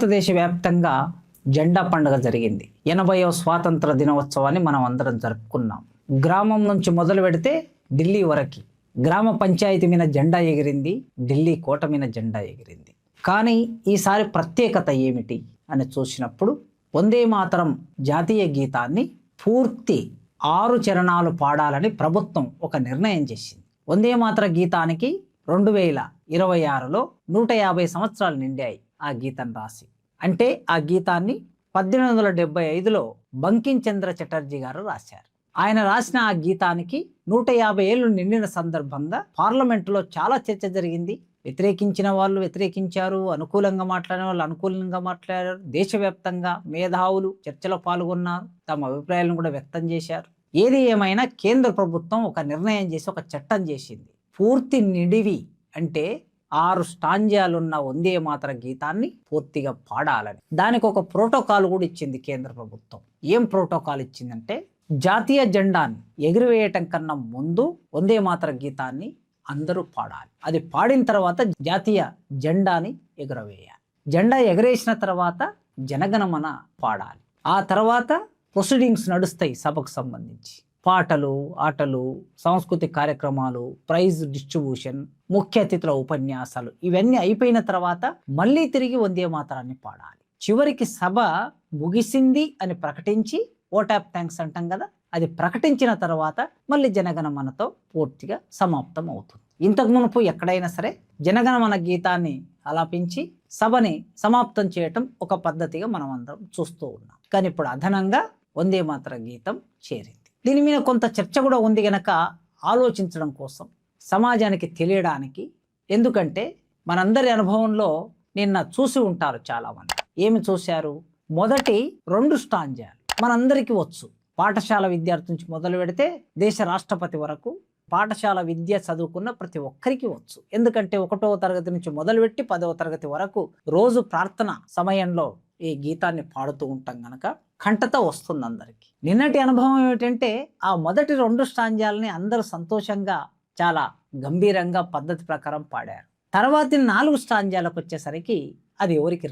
భారతదేశ వ్యాప్తంగా జెండా పండుగ జరిగింది. 80వ స్వాతంత్ర దినోత్సవాన్ని మనం అందరం జరుపుకున్నాం. గ్రామం నుంచి మొదలు పెడితే ఢిల్లీ వరకు గ్రామ పంచాయతీ మీద జెండా ఎగిరింది, ఢిల్లీ కోట మీద జెండా ఎగిరింది. కానీ ఈసారి ప్రత్యేకత ఏమిటి అని చూసినప్పుడు వందే మాతరం జాతీయ గీతాన్ని పూర్తి 6 చరణాలు పాడాలని ప్రభుత్వం ఒక నిర్ణయం చేసింది. వందే మాతర గీతానికి 2026లో 150 సంవత్సరాలు నిండాయి ఆ గీతం రాసి. అంటే ఆ గీతాన్ని 1875లో బంకిం చంద్ర చటర్జీ గారు రాశారు. ఆయన రాసిన ఆ గీతానికి 150 ఏళ్ళు నిండిన సందర్భంగా పార్లమెంటులో చాలా చర్చ జరిగింది. వ్యతిరేకించిన వాళ్ళు వ్యతిరేకించారు, అనుకూలంగా మాట్లాడిన వాళ్ళు అనుకూలంగా మాట్లాడారు. దేశవ్యాప్తంగా మేధావులు చర్చలో పాల్గొన్నారు, తమ అభిప్రాయాలను కూడా వ్యక్తం చేశారు. ఏది ఏమైనా కేంద్ర ప్రభుత్వం ఒక నిర్ణయం చేసి ఒక చట్టం చేసింది. పూర్తి నిడివి అంటే 6 స్టాంజాలున్న వందే మాతర గీతాన్ని పూర్తిగా పాడాలని. దానికి ఒక ప్రోటోకాల్ కూడా ఇచ్చింది కేంద్ర ప్రభుత్వం. ఏం ప్రోటోకాల్ ఇచ్చిందంటే, జాతీయ జెండాని ఎగురవేయటం కన్నా ముందు వందే మాతర గీతాన్ని అందరూ పాడాలి. అది పాడిన తర్వాత జాతీయ జెండాని ఎగురవేయాలి. జెండా ఎగరేసిన తర్వాత జనగణమన పాడాలి. ఆ తర్వాత ప్రొసీడింగ్స్ నడుస్తాయి సభకు సంబంధించి. పాటలు, ఆటలు, సాంస్కృతిక కార్యక్రమాలు, ప్రైజ్ డిస్ట్రిబ్యూషన్, ముఖ్య అతిథుల ఉపన్యాసాలు, ఇవన్నీ అయిపోయిన తర్వాత మళ్ళీ తిరిగి వందే మాతరాన్ని పాడాలి. చివరికి సభ ముగిసింది అని ప్రకటించి ఓట్ ఆఫ్ థ్యాంక్స్ అంటాం కదా, అది ప్రకటించిన తర్వాత మళ్ళీ జనగణమనతో పూర్తిగా సమాప్తం అవుతుంది. ఇంతకు మునుపు ఎక్కడైనా సరే జనగణమన గీతాన్ని ఆలాపించి సభని సమాప్తం చేయటం ఒక పద్ధతిగా మనం అందరం చూస్తూ ఉన్నాం. కానీ ఇప్పుడు అదనంగా వందే మాతర గీతం చేరింది. దీని మీద కొంత చర్చ కూడా ఉంది గనక ఆలోచించడం కోసం, సమాజానికి తెలియడానికి. ఎందుకంటే మనందరి అనుభవంలో నిన్న చూసి ఉంటారు చాలామంది. ఏమి చూశారు? మొదటి 2 స్టాంజాలు మనందరికీ వచ్చు. పాఠశాల విద్యార్థి నుంచి మొదలు పెడితే దేశ రాష్ట్రపతి వరకు పాఠశాల విద్య చదువుకున్న ప్రతి ఒక్కరికి వచ్చు. ఎందుకంటే 1వ తరగతి నుంచి మొదలుపెట్టి 10వ తరగతి వరకు రోజు ప్రార్థన సమయంలో ఈ గీతాన్ని పాడుతూ ఉంటాం గనక కంఠత వస్తుంది అందరికీ. నిన్నటి అనుభవం ఏమిటంటే, ఆ మొదటి 2 స్టాంజాలని అందరూ సంతోషంగా చాలా గంభీరంగా పద్ధతి ప్రకారం పాడారు. తర్వాతి 4 స్టాంజాలకు వచ్చేసరికి అది ఎవరికి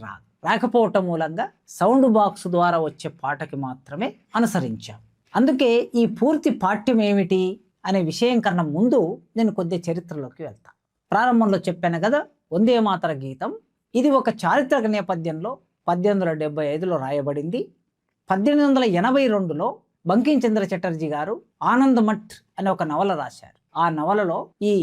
రాకపోవటం మూలంగా సౌండ్ బాక్స్ ద్వారా వచ్చే పాటకి మాత్రమే అనుసరించాం. అందుకే ఈ పూర్తి పాఠ్యం ఏమిటి అనే విషయం కన్నా ముందు నేను కొద్ది చరిత్రలోకి వెళ్తాను. ప్రారంభంలో చెప్పాను కదా, వందే మాతర గీతం ఇది ఒక చారిత్రక నేపథ్యంలో 1875లో రాయబడింది. 1882లో బంకిం చంద్ర చటర్జీ గారు ఆనంద్ మఠ్ అనే ఒక నవల రాశారు. ఆ నవలలో ఈ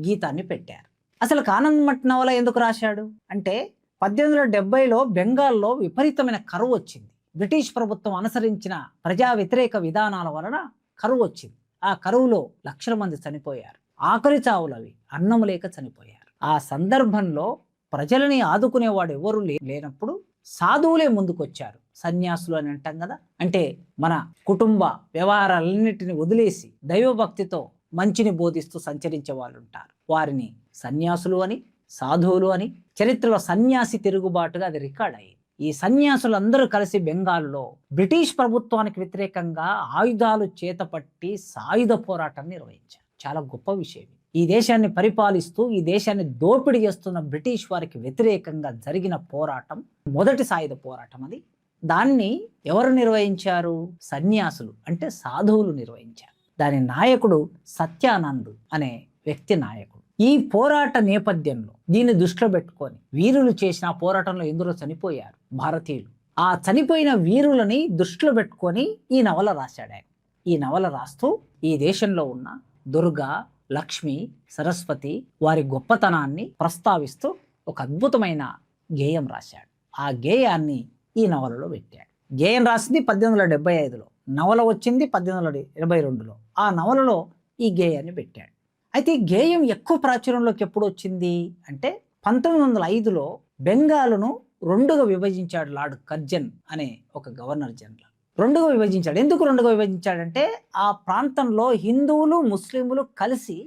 గీతాన్ని పెట్టారు. అసలు ఆనంద్ మఠ్ నవల ఎందుకు రాశాడు అంటే, 1870లో బెంగాల్లో విపరీతమైన కరువు వచ్చింది. బ్రిటిష్ ప్రభుత్వం అనుసరించిన ప్రజా వ్యతిరేక విధానాల వలన కరువు వచ్చింది. ఆ కరువులో లక్షల మంది చనిపోయారు. ఆఖరి చావులవి, అన్నం లేక చనిపోయారు. ఆ సందర్భంలో ప్రజలని ఆదుకునేవాడు ఎవరు లేనప్పుడు సాధువులే ముందుకొచ్చారు. సన్యాసులు అని అంటాం కదా, అంటే మన కుటుంబ వ్యవహారాలన్నిటిని వదిలేసి దైవభక్తితో మంచిని బోధిస్తూ సంచరించే వాళ్ళు ఉంటారు. వారిని సన్యాసులు అని, సాధువులు అని, చరిత్రలో సన్యాసి తిరుగుబాటుగా అది రికార్డ్ అయ్యింది. ఈ సన్యాసులందరూ కలిసి బెంగాల్లో బ్రిటిష్ ప్రభుత్వానికి వ్యతిరేకంగా ఆయుధాలు చేతపట్టి సాయుధ పోరాటం నిర్వహించారు. చాలా గొప్ప విషయం. ఈ దేశాన్ని పరిపాలిస్తూ ఈ దేశాన్ని దోపిడీ చేస్తున్న బ్రిటిష్ వారికి వ్యతిరేకంగా జరిగిన పోరాటం మొదటి సాయుధ పోరాటం అది. దాన్ని ఎవరు నిర్వహించారు? సన్యాసులు అంటే సాధువులు నిర్వహించారు. దాని నాయకుడు సత్యానంద్ అనే వ్యక్తి నాయకుడు. ఈ పోరాట నేపథ్యంలో దీన్ని దృష్టిలో పెట్టుకొని వీరులు చేసిన పోరాటంలో ఎందరో చనిపోయారు భారతీయులు. ఆ చనిపోయిన వీరులని దృష్టిలో పెట్టుకొని ఈ నవల రాశాడు ఆయన. ఈ నవల రాస్తూ ఈ దేశంలో ఉన్న దుర్గా, లక్ష్మి, సరస్వతి వారి గొప్పతనాన్ని ప్రస్తావిస్తూ ఒక అద్భుతమైన గేయం రాశాడు. ఆ గేయాన్ని ఈ నవలలో పెట్టాడు. గేయం రాసింది 1875లో, నవల వచ్చింది 1882లో. ఆ నవలలో ఈ గేయాన్ని పెట్టాడు. అయితే ఈ గేయం ఎక్కువ ప్రాచుర్యంలోకి ఎప్పుడు వచ్చింది అంటే, 1905లో బెంగాల్ను 2గా విభజించాడు లార్డ్ కర్జన్ అనే ఒక గవర్నర్ జనరల్. 2గా విభజించాడు. ఎందుకు 2గా విభజించాడంటే, ఆ ప్రాంతంలో హిందువులు, ముస్లింలు కలిసి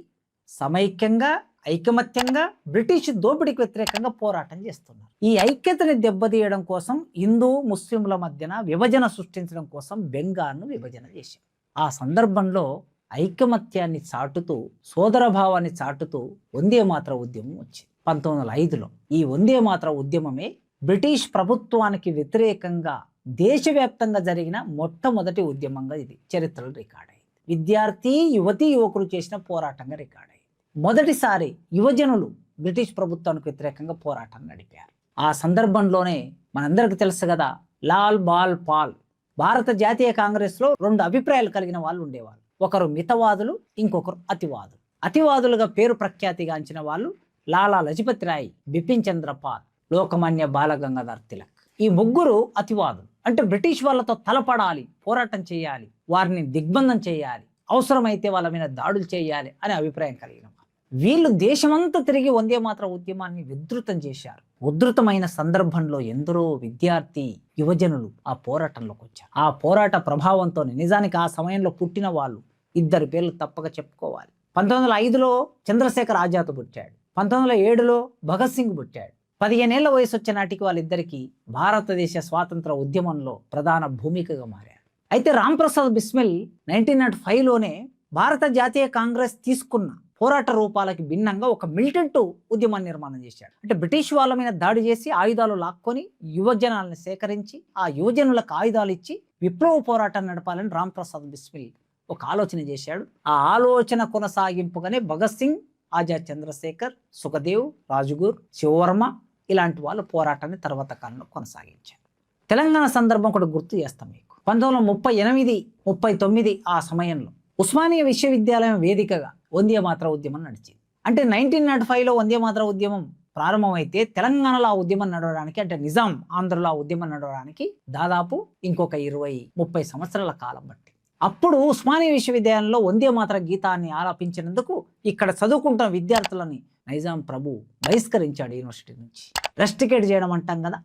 సమైక్యంగా, ఐకమత్యంగా బ్రిటిష్ దోపిడీకి వ్యతిరేకంగా పోరాటం చేస్తున్నారు. ఈ ఐక్యతని దెబ్బతీయడం కోసం, హిందూ ముస్లింల మధ్యన విభజన సృష్టించడం కోసం బెంగాల్ను విభజన చేశారు. ఆ సందర్భంలో ఐకమత్యాన్ని చాటుతూ, సోదరభావాన్ని చాటుతూ వందే మాతర ఉద్యమం వచ్చింది 1905లో. ఈ వందే మాతర ఉద్యమమే బ్రిటిష్ ప్రభుత్వానికి వ్యతిరేకంగా దేశవ్యాప్తంగా జరిగిన మొట్టమొదటి ఉద్యమంగా ఇది చరిత్రలో రికార్డ్ అయింది. విద్యార్థి యువతీ యువకులు చేసిన పోరాటంగా రికార్డ్ అయింది. మొదటిసారి యువజనులు బ్రిటిష్ ప్రభుత్వానికి వ్యతిరేకంగా పోరాటం నడిపారు. ఆ సందర్భంలోనే మనందరికీ తెలుసు కదా, లాల్ బాల్ పాల్. భారత జాతీయ కాంగ్రెస్లో రెండు అభిప్రాయాలు కలిగిన వాళ్ళు ఉండేవాళ్ళు. ఒకరు మితవాదులు, ఇంకొకరు అతివాదులు. అతివాదులుగా పేరు ప్రఖ్యాతిగాంచిన వాళ్ళు లాలా లజపతి రాయ్, బిపిన్ చంద్ర పాల్, లోకమాన్య బాలగంగాధర్ తిలక్. ఈ ముగ్గురు అతివాదులు. అంటే బ్రిటిష్ వాళ్ళతో తలపడాలి, పోరాటం చేయాలి, వారిని దిగ్బంధం చేయాలి, అవసరమైతే వాళ్ళ మీద దాడులు చేయాలి అనే అభిప్రాయం కలిగిన వాళ్ళు. వీళ్ళు దేశమంతా తిరిగి వందే మాతర ఉద్యమాన్ని విస్తృతం చేశారు. ఉధృతమైన సందర్భంలో ఎందరో విద్యార్థి యువజనులు ఆ పోరాటంలోకి వచ్చారు. ఆ పోరాట ప్రభావంతో నిజానికి ఆ సమయంలో పుట్టిన వాళ్ళు ఇద్దరు పేర్లు తప్పక చెప్పుకోవాలి. 1905లో చంద్రశేఖర్ ఆజాద్ పుట్టాడు. 1907లో భగత్ సింగ్ పుట్టాడు. 15 ఏళ్ల వయసు వచ్చే నాటికి వాళ్ళిద్దరికీ భారతదేశ స్వాతంత్ర ఉద్యమంలో ప్రధాన భూమికగా మారారు. అయితే రాంప్రసాద్ బిస్మిల్ 1905లోనే భారత జాతీయ కాంగ్రెస్ తీసుకున్న పోరాట రూపాలకి భిన్నంగా ఒక మిలిటెంట్ ఉద్యమాన్ని నిర్మాణం చేశాడు. అంటే బ్రిటిష్ వాళ్ళ మీద దాడి చేసి ఆయుధాలు లాక్కొని యువజనాలను సేకరించి ఆ యువజనులకు ఆయుధాలు ఇచ్చి విప్లవ పోరాటం నడపాలని రాంప్రసాద్ బిస్మిల్ ఒక ఆలోచన చేశాడు. ఆ ఆలోచన కొనసాగింపుగానే భగత్ సింగ్, ఆజాద్ చంద్రశేఖర్, సుఖదేవ్, రాజ్గురు, శివవర్మ ఇలాంటి వాళ్ళు పోరాటాన్ని తర్వాత కాలంలో కొనసాగించారు. తెలంగాణ సందర్భం కూడా గుర్తు చేస్తాం మీకు. 1938, 39 ఆ సమయంలో ఉస్మానియా విశ్వవిద్యాలయం వేదికగా వందే మాతర ఉద్యమం నడిచింది. అంటే 1905లో వందే మాతర ఉద్యమం ప్రారంభమైతే తెలంగాణలో ఆ ఉద్యమం నడవడానికి, అంటే నిజాం ఆంధ్రలో ఆ ఉద్యమం నడవడానికి దాదాపు ఇంకొక 20-30 సంవత్సరాల కాలం బట్టి. అప్పుడు ఉస్మానియా విశ్వవిద్యాలయంలో వందే మాతర గీతాన్ని ఆలాపించినందుకు ఇక్కడ చదువుకుంటున్న విద్యార్థులని నైజాం ప్రభు బహిష్కరించాడు యూనివర్సిటీ నుంచి. రెస్ట్రికేట్ చేయడం అంటాం కదా,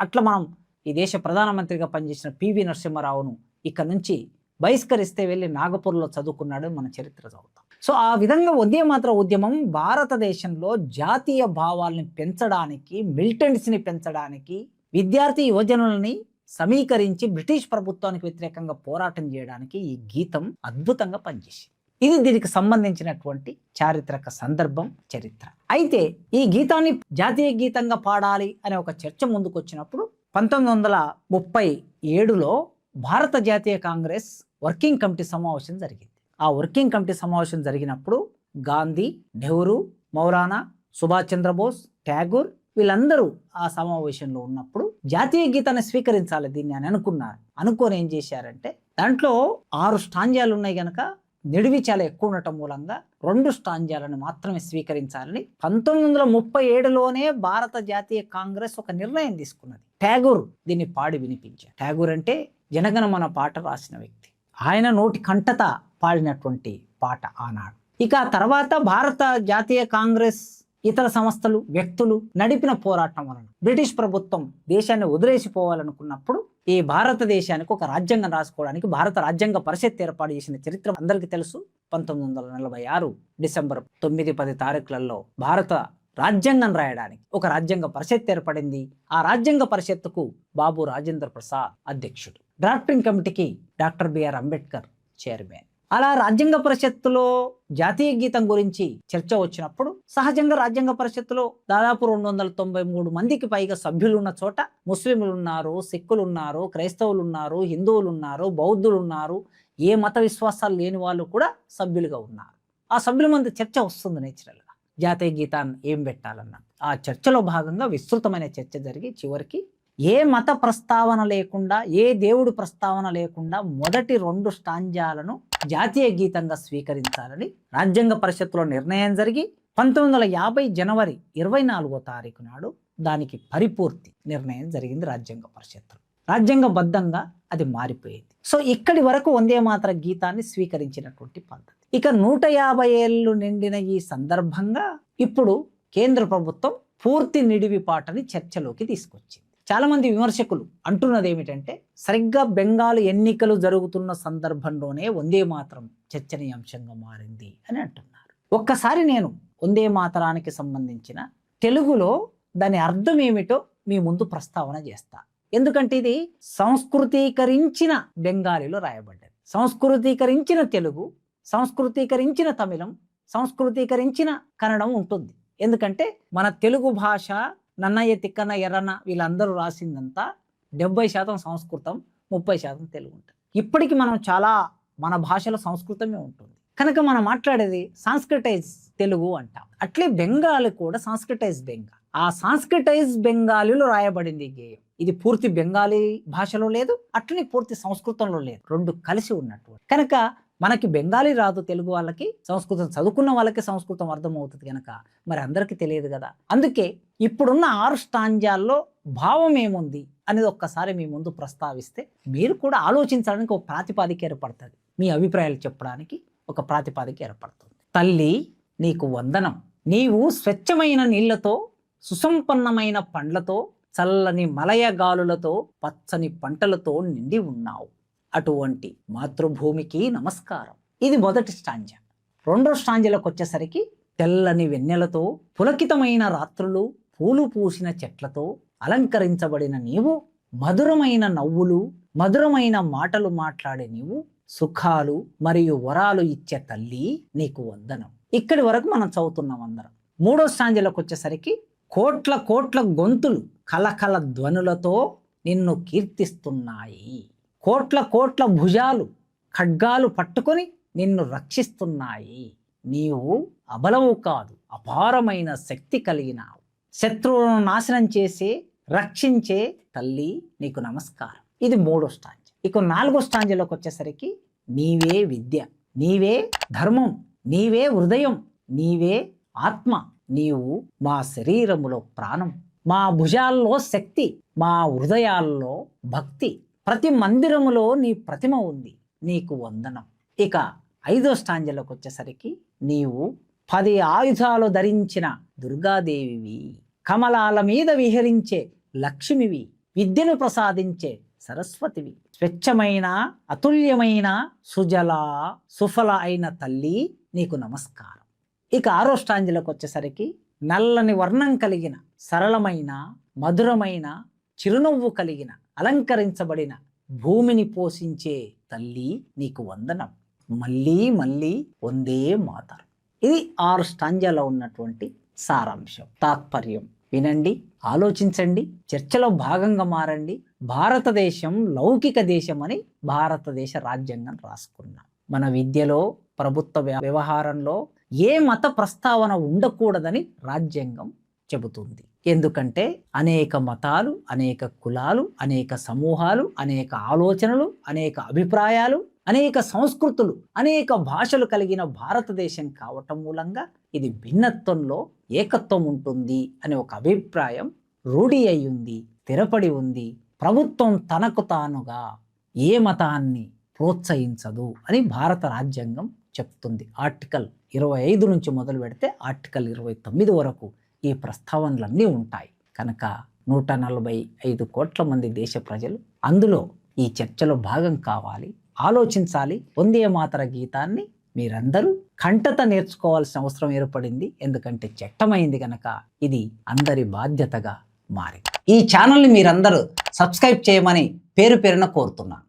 అట్లా మనం ఈ దేశ ప్రధానమంత్రిగా పనిచేసిన పివి నరసింహారావును ఇక్కడ నుంచి బహిష్కరిస్తే వెళ్ళి నాగపూర్లో చదువుకున్నాడు మన చరిత్ర చదువుతాం. సో ఆ విధంగా వందే మాతర ఉద్యమం భారతదేశంలో జాతీయ భావాల్ని పెంచడానికి, మిలిటెంట్స్ని పెంచడానికి, విద్యార్థి యువజనులని సమీకరించి బ్రిటిష్ ప్రభుత్వానికి వ్యతిరేకంగా పోరాటం చేయడానికి ఈ గీతం అద్భుతంగా పనిచేసింది. ఇది దీనికి సంబంధించినటువంటి చారిత్రక సందర్భం, చరిత్ర. అయితే ఈ గీతాన్ని జాతీయ గీతంగా పాడాలి అనే ఒక చర్చ ముందుకు వచ్చినప్పుడు 1937లో భారత జాతీయ కాంగ్రెస్ వర్కింగ్ కమిటీ సమావేశం జరిగింది. ఆ వర్కింగ్ కమిటీ సమావేశం జరిగినప్పుడు గాంధీ, నెహ్రూ, మౌలానా, సుభాష్ చంద్రబోస్, ట్యాగూర్ వీళ్ళందరూ ఆ సమావేశంలో ఉన్నప్పుడు జాతీయ గీతాన్ని స్వీకరించాలి దీన్ని అని అనుకొని ఏం చేశారంటే, దాంట్లో 6 స్టాంజాలు ఉన్నాయి గనక నిడివి చాలా ఎక్కువ ఉండటం మూలంగా 2 స్టాంజాలను మాత్రమే స్వీకరించాలని 1937లోనే భారత జాతీయ కాంగ్రెస్ ఒక నిర్ణయం తీసుకున్నది. ట్యాగూర్ దీన్ని పాడి వినిపించారు. ట్యాగూర్ అంటే జనగణమన పాట రాసిన వ్యక్తి. ఆయన నోటి కంఠత పాడినటువంటి పాట ఆనాడు. ఇక తర్వాత భారత జాతీయ కాంగ్రెస్ ఇతర సంస్థలు, వ్యక్తులు నడిపిన పోరాటం వలన బ్రిటిష్ ప్రభుత్వం దేశాన్ని వదిలేసిపోవాలనుకున్నప్పుడు ఈ భారతదేశానికి ఒక రాజ్యాంగం రాసుకోవడానికి భారత రాజ్యాంగ పరిషత్ ఏర్పాటు చేసిన చరిత్ర అందరికీ తెలుసు. 1946 డిసెంబర్ 9-10 తారీఖులలో భారత రాజ్యాంగం రాయడానికి ఒక రాజ్యాంగ పరిషత్ ఏర్పడింది. ఆ రాజ్యాంగ పరిషత్తుకు బాబు రాజేంద్ర ప్రసాద్ అధ్యక్షుడు. డ్రాఫ్టింగ్ కమిటీకి డాక్టర్ బిఆర్ అంబేద్కర్ చైర్మన్. అలా రాజ్యాంగ పరిషత్తులో జాతీయ గీతం గురించి చర్చ వచ్చినప్పుడు సహజంగా రాజ్యాంగ పరిషత్తులో దాదాపు 293 మందికి పైగా సభ్యులు ఉన్న చోట ముస్లింలు ఉన్నారు, సిక్కులు ఉన్నారు, క్రైస్తవులు ఉన్నారు, హిందువులు ఉన్నారు, బౌద్ధులు ఉన్నారు, ఏ మత విశ్వాసాలు లేని వాళ్ళు కూడా సభ్యులుగా ఉన్నారు. ఆ సభ్యుల మధ్య చర్చ వస్తుంది నేచురల్గా జాతీయ గీతాన్ని ఏం పెట్టాలన్న. ఆ చర్చలో భాగంగా విస్తృతమైన చర్చ జరిగి చివరికి ఏ మత ప్రస్తావన లేకుండా, ఏ దేవుడి ప్రస్తావన లేకుండా మొదటి 2 స్టాంజాలను జాతీయ గీతంగా స్వీకరించాలని రాజ్యాంగ పరిషత్తులో నిర్ణయం జరిగి 1950 జనవరి 24వ తారీఖు నాడు దానికి పరిపూర్తి నిర్ణయం జరిగింది రాజ్యాంగ పరిషత్తులో. రాజ్యాంగబద్ధంగా అది మారిపోయింది. సో ఇక్కడి వరకు వందే మాతర గీతాన్ని స్వీకరించినటువంటి పద్ధతి. ఇక 150 ఏళ్ళు నిండిన ఈ సందర్భంగా ఇప్పుడు కేంద్ర ప్రభుత్వం పూర్తి నిడివి పాటని చర్చలోకి తీసుకొచ్చింది. చాలా మంది విమర్శకులు అంటున్నది ఏమిటంటే, సరిగ్గా బెంగాల్ ఎన్నికలు జరుగుతున్న సందర్భంలోనే వందే మాతరం చర్చనీయాంశంగా మారింది అని అంటున్నారు. ఒక్కసారి నేను వందే మాతరానికి సంబంధించిన తెలుగులో దాని అర్థం ఏమిటో మీ ముందు ప్రస్తావన చేస్తా. ఎందుకంటే ఇది సంస్కృతీకరించిన బెంగాలీలో రాయబడ్డది. సంస్కృతీకరించిన తెలుగు, సంస్కృతీకరించిన తమిళం, సంస్కృతీకరించిన కన్నడం ఉంటుంది. ఎందుకంటే మన తెలుగు భాష నన్నయ్య, తిక్కన, ఎర్రన వీళ్ళందరూ రాసిందంతా 70% సంస్కృతం, 30% తెలుగు ఉంటుంది. ఇప్పటికి మనం చాలా మన భాషలో సంస్కృతమే ఉంటుంది కనుక మనం మాట్లాడేది సాంస్క్రిటైజ్ తెలుగు అంటాం. అట్లే బెంగాలీ కూడా సాంస్క్రిటైజ్ బెంగాల్. ఆ సాంస్క్రిటైజ్ బెంగాలీలో రాయబడింది ఈ గేయం. ఇది పూర్తి బెంగాలీ భాషలో లేదు, అట్లనే పూర్తి సంస్కృతంలో లేదు, రెండు కలిసి ఉన్నట్టు. కనుక మనకి బెంగాలీ రాదు, తెలుగు వాళ్ళకి సంస్కృతం చదువుకున్న వాళ్ళకి సంస్కృతం అర్థమవుతుంది కనుక మరి అందరికీ తెలియదు కదా. అందుకే ఇప్పుడున్న 6 స్టాంజాల్లో భావం ఏముంది అనేది ఒక్కసారి మీ ముందు ప్రస్తావిస్తే మీరు కూడా ఆలోచించడానికి ఒక ప్రాతిపాదిక ఏర్పడుతుంది, మీ అభిప్రాయాలు చెప్పడానికి ఒక ప్రాతిపాదిక ఏర్పడుతుంది. తల్లి నీకు వందనం, నీవు స్వచ్ఛమైన నీళ్లతో, సుసంపన్నమైన పండ్లతో, చల్లని మలయగాలులతో, పచ్చని పంటలతో నిండి ఉన్నావు. అటువంటి మాతృభూమికి నమస్కారం. ఇది మొదటి స్టాంజా. రెండో స్టాంజాలకు వచ్చేసరికి తెల్లని వెన్నెలతో, పులకితమైన రాత్రులు, పూలు పూసిన చెట్లతో అలంకరించబడిన నీవు, మధురమైన నవ్వులు, మధురమైన మాటలు మాట్లాడే నీవు, సుఖాలు మరియు వరాలు ఇచ్చే తల్లి నీకు వందనం. ఇక్కడి వరకు మనం చదువుతున్నాం అందరం. మూడో స్టాంజాలకు వచ్చేసరికి కోట్ల కోట్ల గొంతులు కలకల ధ్వనులతో నిన్ను కీర్తిస్తున్నాయి. కోట్ల కోట్ల భుజాలు ఖడ్గాలు పట్టుకొని నిన్ను రక్షిస్తున్నాయి. నీవు అబలవు కాదు, అపారమైన శక్తి కలిగినావు. శత్రువులను నాశనం చేసే, రక్షించే తల్లి నీకు నమస్కారం. ఇది మూడో స్టాంజ. ఇక నాలుగో స్టాంజలోకి వచ్చేసరికి నీవే విద్య, నీవే ధర్మం, నీవే హృదయం, నీవే ఆత్మ, నీవు మా శరీరములో ప్రాణం, మా భుజాల్లో శక్తి, మా హృదయాల్లో భక్తి, ప్రతి మందిరములో నీ ప్రతిమ ఉంది, నీకు వందనం. ఇక ఐదో స్టాంజలోకి వచ్చేసరికి నీవు 10 ఆయుధాలు ధరించిన దుర్గాదేవివి, కమలాల మీద విహరించే లక్ష్మివి, విద్యను ప్రసాదించే సరస్వతివి, స్వచ్ఛమైన అతుల్యమైన సుజల సుఫల అయిన తల్లి నీకు నమస్కారం. ఇక ఆరో స్టాంజలోకి వచ్చేసరికి నల్లని వర్ణం కలిగిన, సరళమైన, మధురమైన, చిరునవ్వు కలిగిన, అలంకరించబడిన, భూమిని పోషించే తల్లి నీకు వందనం. మళ్ళీ మళ్ళీ వందే మాతరం. ఇది 6 స్టాంజాలో ఉన్నటువంటి సారాంశం, తాత్పర్యం. వినండి, ఆలోచించండి, చర్చలో భాగంగా మారండి. భారతదేశం లౌకిక దేశం అని భారతదేశ రాజ్యాంగం రాసుకున్నాం. మన విద్యలో, ప్రభుత్వ వ్యవహారంలో ఏ మత ప్రస్తావన ఉండకూడదని రాజ్యాంగం చెబుతుంది. ఎందుకంటే అనేక మతాలు, అనేక కులాలు, అనేక సమూహాలు, అనేక ఆలోచనలు, అనేక అభిప్రాయాలు, అనేక సంస్కృతులు, అనేక భాషలు కలిగిన భారతదేశం కావటం మూలంగా ఇది భిన్నత్వంలో ఏకత్వం ఉంటుంది అనే ఒక అభిప్రాయం రూఢి అయ్యింది, స్థిరపడి ఉంది. ప్రభుత్వం తనకు తానుగా ఏ మతాన్ని ప్రోత్సహించదు అని భారత రాజ్యాంగం చెప్తుంది. ఆర్టికల్ 25 నుంచి మొదలు పెడితే ఆర్టికల్ 29 వరకు ఈ ప్రస్తావనలన్నీ ఉంటాయి. కనుక 145 కోట్ల మంది దేశ ప్రజలు అందులో ఈ చర్చలో భాగం కావాలి, ఆలోచించాలి. వందే మాతర గీతాన్ని మీరందరూ కంఠత నేర్చుకోవాల్సిన అవసరం ఏర్పడింది. ఎందుకంటే చట్టమైంది కనుక ఇది అందరి బాధ్యతగా మారింది. ఈ ఛానల్ని మీరందరూ సబ్స్క్రైబ్ చేయమని పేరు పేరున కోరుతున్నాను.